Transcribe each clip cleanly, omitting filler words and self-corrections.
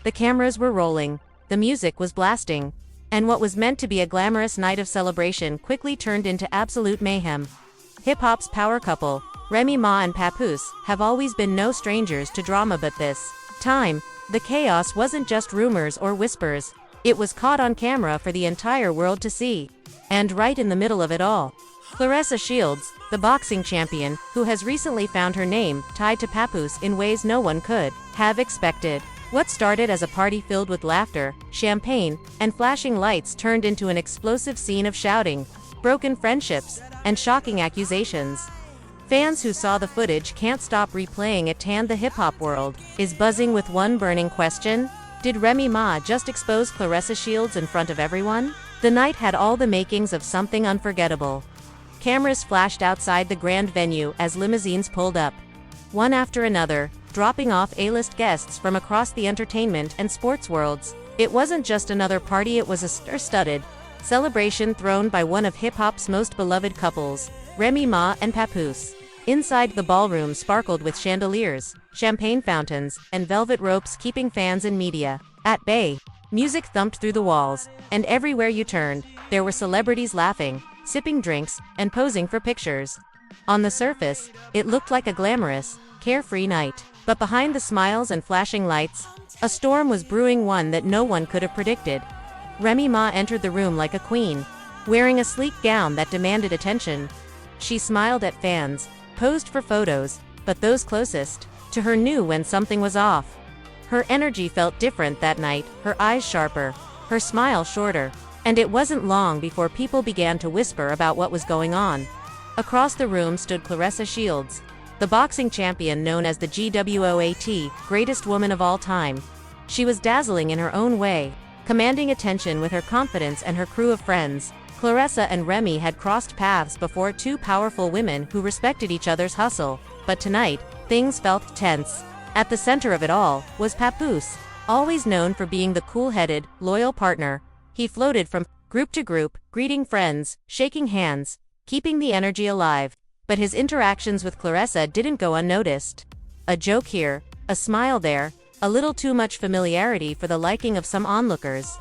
The cameras were rolling, the music was blasting, and what was meant to be a glamorous night of celebration quickly turned into absolute mayhem. Hip-hop's power couple, Remy Ma and Papoose, have always been no strangers to drama, but this time, the chaos wasn't just rumors or whispers. It was caught on camera for the entire world to see. And right in the middle of it all, Claressa Shields, the boxing champion, who has recently found her name tied to Papoose in ways no one could have expected. What started as a party filled with laughter, champagne, and flashing lights turned into an explosive scene of shouting, broken friendships, and shocking accusations. Fans who saw the footage can't stop replaying it, and the hip-hop world is buzzing with one burning question: did Remy Ma just expose Claressa Shields in front of everyone? The night had all the makings of something unforgettable. Cameras flashed outside the grand venue as limousines pulled up, one after another, dropping off A-list guests from across the entertainment and sports worlds. It wasn't just another party, it was a star-studded celebration thrown by one of hip-hop's most beloved couples, Remy Ma and Papoose. Inside, the ballroom sparkled with chandeliers, champagne fountains, and velvet ropes keeping fans and media at bay. Music thumped through the walls, and everywhere you turned, there were celebrities laughing, sipping drinks, and posing for pictures. On the surface, it looked like a glamorous, carefree night. But behind the smiles and flashing lights, a storm was brewing, one that no one could have predicted. Remy Ma entered the room like a queen, wearing a sleek gown that demanded attention. She smiled at fans, posed for photos, but those closest to her knew when something was off. Her energy felt different that night, her eyes sharper, her smile shorter, and it wasn't long before people began to whisper about what was going on. Across the room stood Claressa Shields, the boxing champion known as the GWOAT, greatest woman of all time. She was dazzling in her own way, commanding attention with her confidence and her crew of friends. Claressa and Remy had crossed paths before, two powerful women who respected each other's hustle, but tonight, things felt tense. At the center of it all was Papoose, always known for being the cool-headed, loyal partner. He floated from group to group, greeting friends, shaking hands, keeping the energy alive. But his interactions with Claressa didn't go unnoticed. A joke here, a smile there, a little too much familiarity for the liking of some onlookers.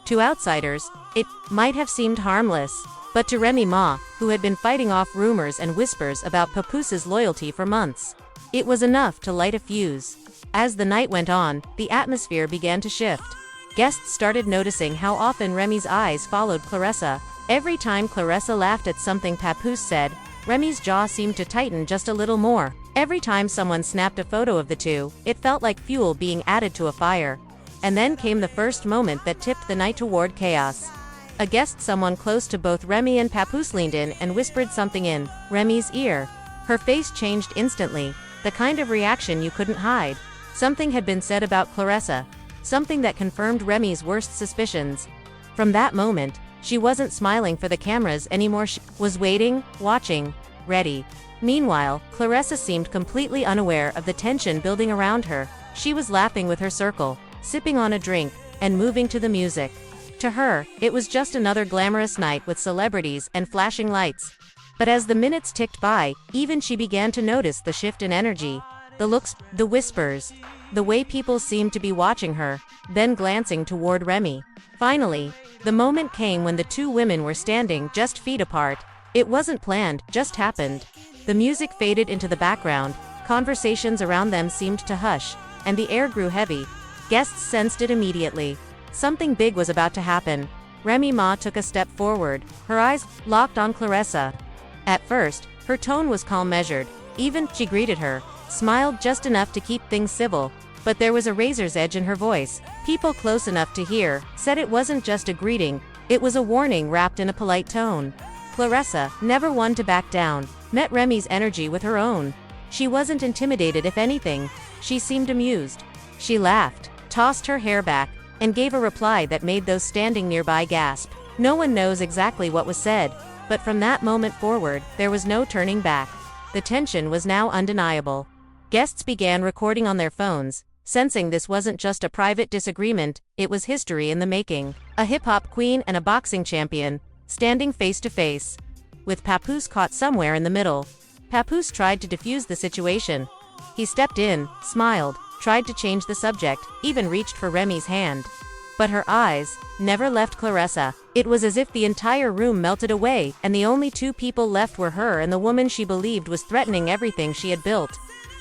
To outsiders, it might have seemed harmless, but to Remy Ma, who had been fighting off rumors and whispers about Papoose's loyalty for months, it was enough to light a fuse. As the night went on, the atmosphere began to shift. Guests started noticing how often Remy's eyes followed Claressa. Every time Claressa laughed at something Papoose said, Remy's jaw seemed to tighten just a little more. Every time someone snapped a photo of the two, it felt like fuel being added to a fire. And then came the first moment that tipped the night toward chaos. A guest, someone close to both Remy and Papoose, leaned in and whispered something in Remy's ear. Her face changed instantly, the kind of reaction you couldn't hide. Something had been said about Claressa, something that confirmed Remy's worst suspicions. From that moment, she wasn't smiling for the cameras anymore, she was waiting, watching, ready. Meanwhile, Claressa seemed completely unaware of the tension building around her. She was laughing with her circle, sipping on a drink, and moving to the music. To her, it was just another glamorous night with celebrities and flashing lights. But as the minutes ticked by, even she began to notice the shift in energy. The looks, the whispers, the way people seemed to be watching her, then glancing toward Remy. Finally, the moment came when the two women were standing just feet apart. It wasn't planned, just happened. The music faded into the background, conversations around them seemed to hush, and the air grew heavy. Guests sensed it immediately. Something big was about to happen. Remy Ma took a step forward, her eyes locked on Claressa. At first, her tone was calm, measured. Even she greeted her, smiled just enough to keep things civil, but there was a razor's edge in her voice. People close enough to hear said it wasn't just a greeting, it was a warning wrapped in a polite tone. Claressa, never one to back down, met Remy's energy with her own. She wasn't intimidated, if anything, she seemed amused. She laughed, tossed her hair back, and gave a reply that made those standing nearby gasp. No one knows exactly what was said, but from that moment forward, there was no turning back. The tension was now undeniable. Guests began recording on their phones, sensing this wasn't just a private disagreement, it was history in the making. A hip-hop queen and a boxing champion, standing face to face, with Papoose caught somewhere in the middle. Papoose tried to defuse the situation. He stepped in, smiled, tried to change the subject, even reached for Remy's hand. But her eyes never left Claressa. It was as if the entire room melted away, and the only two people left were her and the woman she believed was threatening everything she had built.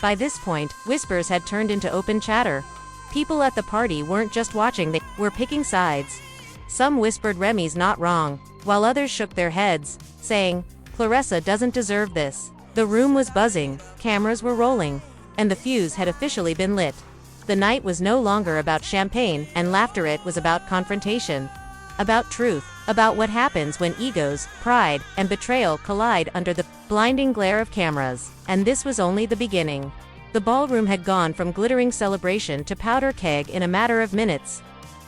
By this point, whispers had turned into open chatter. People at the party weren't just watching, they were picking sides. Some whispered Remy's not wrong, while others shook their heads, saying, Claressa doesn't deserve this. The room was buzzing, cameras were rolling, and the fuse had officially been lit. The night was no longer about champagne and laughter, it was about confrontation. About truth, about what happens when egos, pride, and betrayal collide under the blinding glare of cameras. And this was only the beginning. The ballroom had gone from glittering celebration to powder keg in a matter of minutes.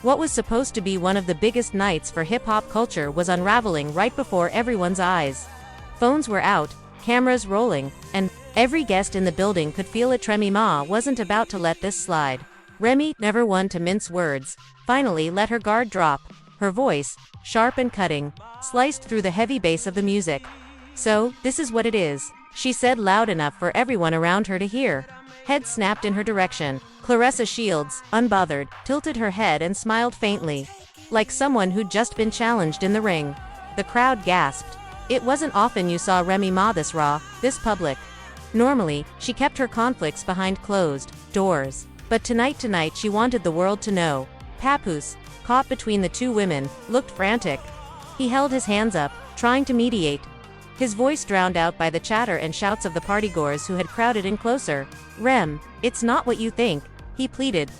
What was supposed to be one of the biggest nights for hip-hop culture was unraveling right before everyone's eyes. Phones were out, cameras rolling, and every guest in the building could feel it. Remy Ma wasn't about to let this slide. Remy, never one to mince words, finally let her guard drop. Her voice, sharp and cutting, sliced through the heavy bass of the music. So, this is what it is, she said loud enough for everyone around her to hear. Head snapped in her direction. Claressa Shields, unbothered, tilted her head and smiled faintly, like someone who'd just been challenged in the ring. The crowd gasped. It wasn't often you saw Remy Ma this raw, this public. Normally, she kept her conflicts behind closed doors. But tonight she wanted the world to know. Papoose, caught between the two women, looked frantic. He held his hands up, trying to mediate. His voice drowned out by the chatter and shouts of the partygoers who had crowded in closer. Rem, it's not what you think, he pleaded.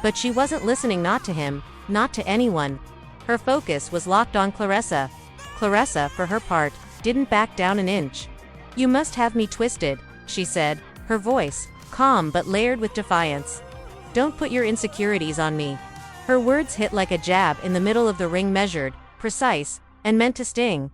But she wasn't listening, not to him, not to anyone. Her focus was locked on Claressa. Claressa, for her part, didn't back down an inch. You must have me twisted, she said, her voice calm but layered with defiance. Don't put your insecurities on me. Her words hit like a jab in the middle of the ring, measured, precise, and meant to sting.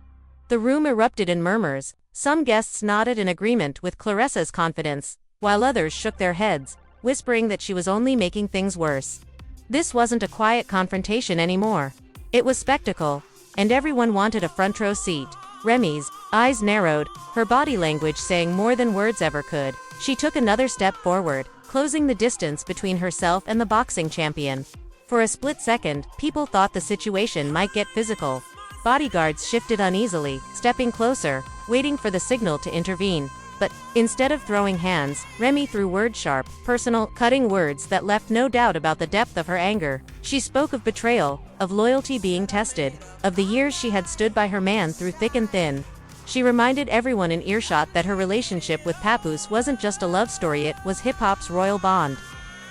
The room erupted in murmurs. Some guests nodded in agreement with Claressa's confidence, while others shook their heads, whispering that she was only making things worse. This wasn't a quiet confrontation anymore. It was spectacle, and everyone wanted a front row seat. Remy's eyes narrowed, her body language saying more than words ever could. She took another step forward, closing the distance between herself and the boxing champion. For a split second, people thought the situation might get physical. Bodyguards shifted uneasily, stepping closer, waiting for the signal to intervene. But, instead of throwing hands, Remy threw words, sharp, personal, cutting words that left no doubt about the depth of her anger. She spoke of betrayal, of loyalty being tested, of the years she had stood by her man through thick and thin. She reminded everyone in earshot that her relationship with Papoose wasn't just a love story, it was hip-hop's royal bond.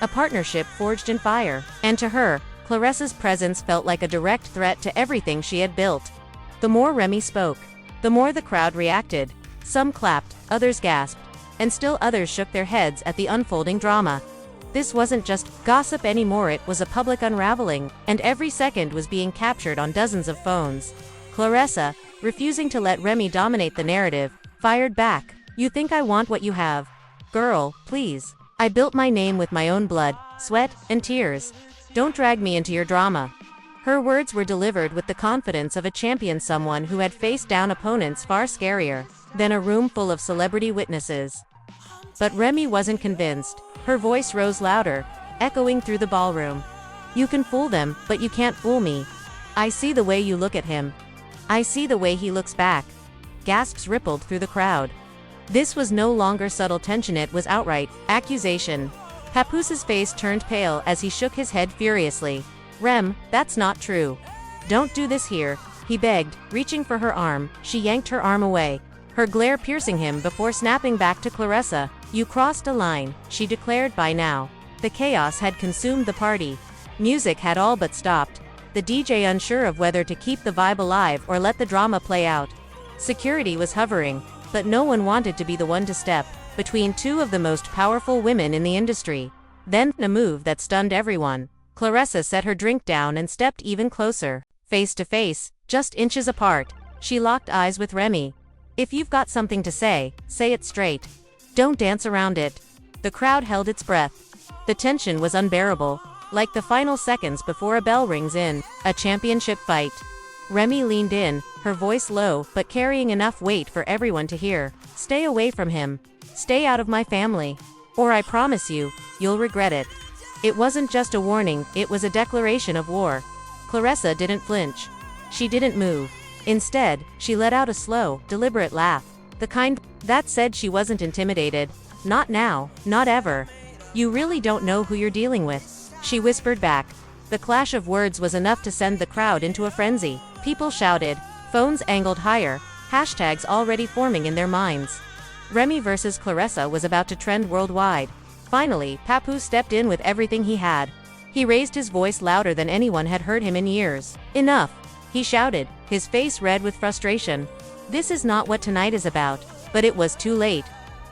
A partnership forged in fire. And to her, Claressa's presence felt like a direct threat to everything she had built. The more Remy spoke, the more the crowd reacted. Some clapped, others gasped, and still others shook their heads at the unfolding drama. This wasn't just gossip anymore, it was a public unraveling, and every second was being captured on dozens of phones. Claressa, refusing to let Remy dominate the narrative, fired back. You think I want what you have? Girl, please. I built my name with my own blood, sweat, and tears. Don't drag me into your drama. Her words were delivered with the confidence of a champion, someone who had faced down opponents far scarier than a room full of celebrity witnesses. But Remy wasn't convinced. Her voice rose louder, echoing through the ballroom. You can fool them, but you can't fool me. I see the way you look at him. I see the way he looks back. Gasps rippled through the crowd. This was no longer subtle tension, it was outright accusation. Papoose's face turned pale as he shook his head furiously. Rem, that's not true. Don't do this here, he begged, reaching for her arm. She yanked her arm away, her glare piercing him before snapping back to Claressa. You crossed a line, she declared. By now, the chaos had consumed the party. Music had all but stopped, the DJ unsure of whether to keep the vibe alive or let the drama play out. Security was hovering, but no one wanted to be the one to step between two of the most powerful women in the industry. Then, a move that stunned everyone. Claressa set her drink down and stepped even closer. Face to face, just inches apart, she locked eyes with Remy. If you've got something to say it straight. Don't dance around it. The crowd held its breath. The tension was unbearable, like the final seconds before a bell rings in a championship fight. Remy leaned in, her voice low but carrying enough weight for everyone to hear. Stay away from him. Stay out of my family. Or I promise you, you'll regret it. It wasn't just a warning, it was a declaration of war. Claressa didn't flinch. She didn't move. Instead, she let out a slow, deliberate laugh. The kind that said she wasn't intimidated. Not now, not ever. You really don't know who you're dealing with, she whispered back. The clash of words was enough to send the crowd into a frenzy. People shouted, phones angled higher, hashtags already forming in their minds. Remy versus Claressa was about to trend worldwide. Finally, Papoose stepped in with everything he had. He raised his voice louder than anyone had heard him in years. Enough, he shouted, his face red with frustration. This is not what tonight is about. But it was too late.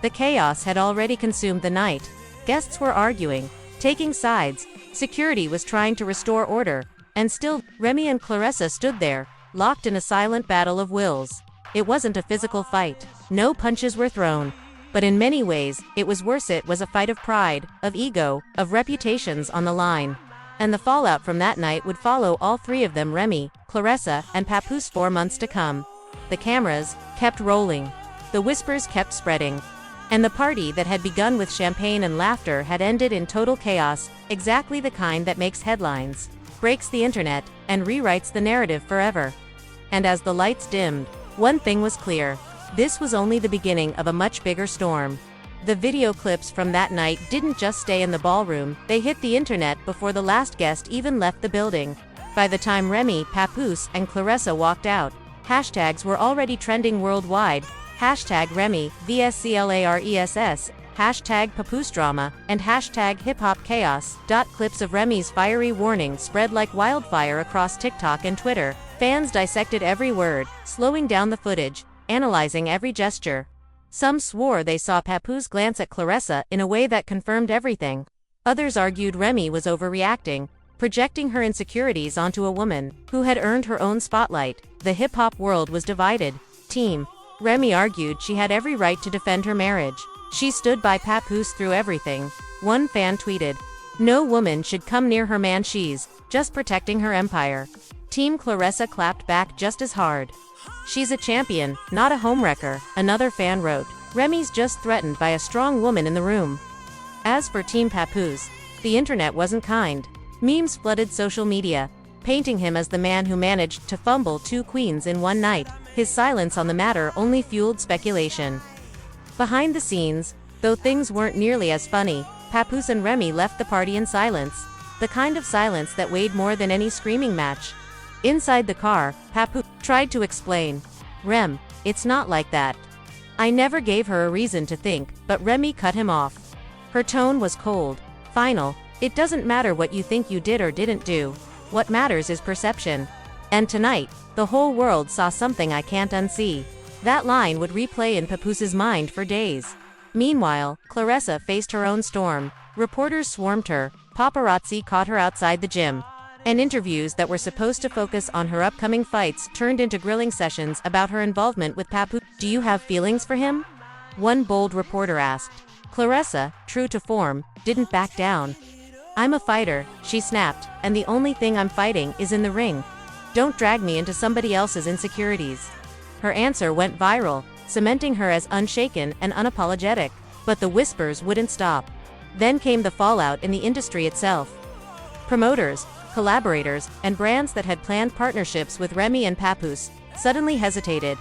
The chaos had already consumed the night. Guests were arguing, taking sides. Security was trying to restore order. And still, Remy and Claressa stood there, locked in a silent battle of wills. It wasn't a physical fight. No punches were thrown. But in many ways, it was worse. It was a fight of pride, of ego, of reputations on the line. And the fallout from that night would follow all three of them, Remy, Claressa, and Papoose, 4 months to come. The cameras kept rolling. The whispers kept spreading. And the party that had begun with champagne and laughter had ended in total chaos, exactly the kind that makes headlines, breaks the internet, and rewrites the narrative forever. And as the lights dimmed, one thing was clear. This was only the beginning of a much bigger storm. The video clips from that night didn't just stay in the ballroom, they hit the internet before the last guest even left the building. By the time Remy, Papoose, and Claressa walked out, hashtags were already trending worldwide. Hashtag Remy, VSCLARESS, hashtag Papoose drama, and hashtag hip-hop chaos. Clips of Remy's fiery warning spread like wildfire across TikTok and Twitter. Fans dissected every word, slowing down the footage, analyzing every gesture. Some swore they saw Papoose glance at Claressa in a way that confirmed everything. Others argued Remy was overreacting, projecting her insecurities onto a woman who had earned her own spotlight. The hip-hop world was divided. Team Remy argued she had every right to defend her marriage. She stood by Papoose through everything. One fan tweeted, "No woman should come near her man, she's just protecting her empire." Team Claressa clapped back just as hard. "She's a champion, not a homewrecker," another fan wrote. "Remy's just threatened by a strong woman in the room." As for Team Papoose, the internet wasn't kind. Memes flooded social media, painting him as the man who managed to fumble 2 queens in one night. His silence on the matter only fueled speculation. Behind the scenes, though things weren't nearly as funny, Papoose and Remy left the party in silence. The kind of silence that weighed more than any screaming match. Inside the car, Papoose tried to explain. "Rem, it's not like that. I never gave her a reason to think," but Remy cut him off. Her tone was cold, final. "It doesn't matter what you think you did or didn't do. What matters is perception. And tonight, the whole world saw something I can't unsee." That line would replay in Papoose's mind for days. Meanwhile, Claressa faced her own storm. Reporters swarmed her, paparazzi caught her outside the gym. And interviews that were supposed to focus on her upcoming fights turned into grilling sessions about her involvement with Papoose. "Do you have feelings for him?" one bold reporter asked. Claressa, true to form, didn't back down. "I'm a fighter," she snapped, "and the only thing I'm fighting is in the ring. Don't drag me into somebody else's insecurities." Her answer went viral, cementing her as unshaken and unapologetic. But the whispers wouldn't stop. Then came the fallout in the industry itself. Promoters, collaborators, and brands that had planned partnerships with Remy and Papoose suddenly hesitated.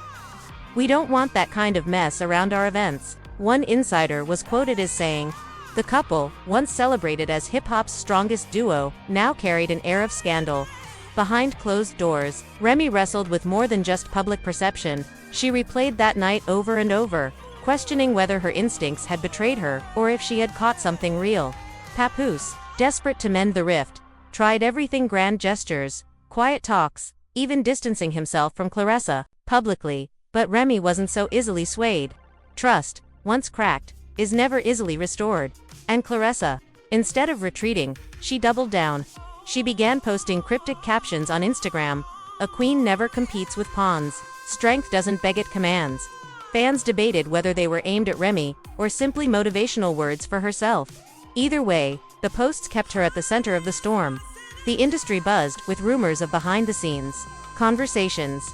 "We don't want that kind of mess around our events," one insider was quoted as saying. The couple, once celebrated as hip-hop's strongest duo, now carried an air of scandal. Behind closed doors, Remy wrestled with more than just public perception. She replayed that night over and over, questioning whether her instincts had betrayed her or if she had caught something real. Papoose, desperate to mend the rift, tried everything: grand gestures, quiet talks, even distancing himself from Claressa publicly. But Remy wasn't so easily swayed. Trust, once cracked, is never easily restored. And Claressa, instead of retreating, she doubled down. She began posting cryptic captions on Instagram. "A queen never competes with pawns. Strength doesn't beg it commands." Fans debated whether they were aimed at Remy or simply motivational words for herself. Either way, the posts kept her at the center of the storm. The industry buzzed with rumors of behind-the-scenes conversations.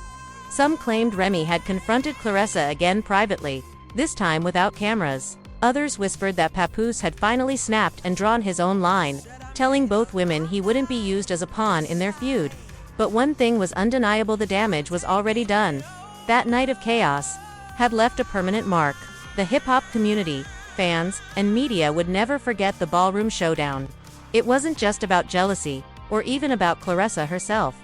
Some claimed Remy had confronted Claressa again privately, this time without cameras. Others whispered that Papoose had finally snapped and drawn his own line. telling both women he wouldn't be used as a pawn in their feud. But one thing was undeniable: the damage was already done. That night of chaos had left a permanent mark. The hip-hop community, fans, and media would never forget the ballroom showdown. It wasn't just about jealousy, or even about Claressa herself.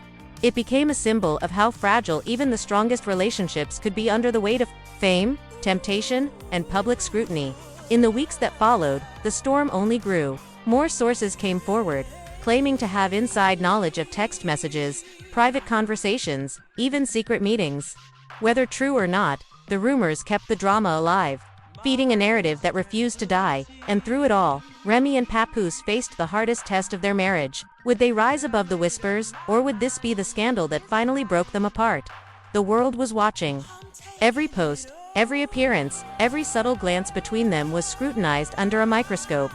It became a symbol of how fragile even the strongest relationships could be under the weight of fame, temptation, and public scrutiny. In the weeks that followed, the storm only grew. More sources came forward, claiming to have inside knowledge of text messages, private conversations, even secret meetings. Whether true or not, the rumors kept the drama alive, feeding a narrative that refused to die. And through it all, Remy and Papoose faced the hardest test of their marriage. Would they rise above the whispers, or would this be the scandal that finally broke them apart? The world was watching. Every post, every appearance, every subtle glance between them was scrutinized under a microscope.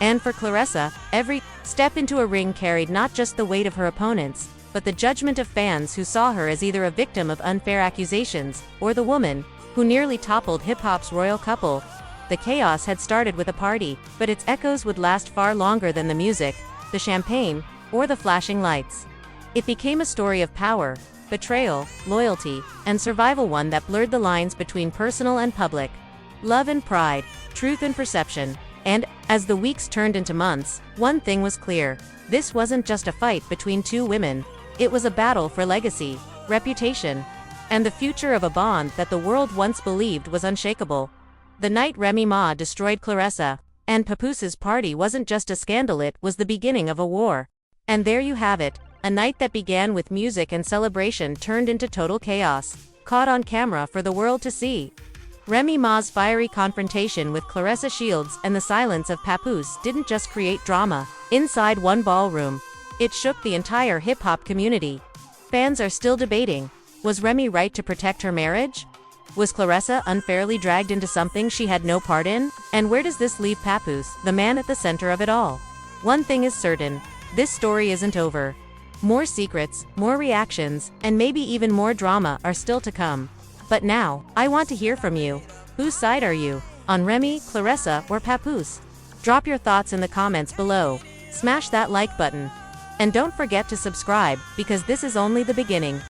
And for Claressa, every step into a ring carried not just the weight of her opponents, but the judgment of fans who saw her as either a victim of unfair accusations, or the woman who nearly toppled hip-hop's royal couple. The chaos had started with a party, but its echoes would last far longer than the music, the champagne, or the flashing lights. It became a story of power, betrayal, loyalty, and survival, one that blurred the lines between personal and public, love and pride, truth and perception. And, as the weeks turned into months, one thing was clear: this wasn't just a fight between two women. It was a battle for legacy, reputation, and the future of a bond that the world once believed was unshakable. The night Remy Ma destroyed Claressa and Papoose's party wasn't just a scandal, it was the beginning of a war. And there you have it, a night that began with music and celebration turned into total chaos, caught on camera for the world to see. Remy Ma's fiery confrontation with Claressa Shields and the silence of Papoose didn't just create drama inside one ballroom. It shook the entire hip-hop community. Fans are still debating: was Remy right to protect her marriage? Was Claressa unfairly dragged into something she had no part in? And where does this leave Papoose, the man at the center of it all? One thing is certain: this story isn't over. More secrets, more reactions, and maybe even more drama are still to come. But now, I want to hear from you. Whose side are you? On Remy, Claressa, or Papoose? Drop your thoughts in the comments below. Smash that like button. And don't forget to subscribe, because this is only the beginning.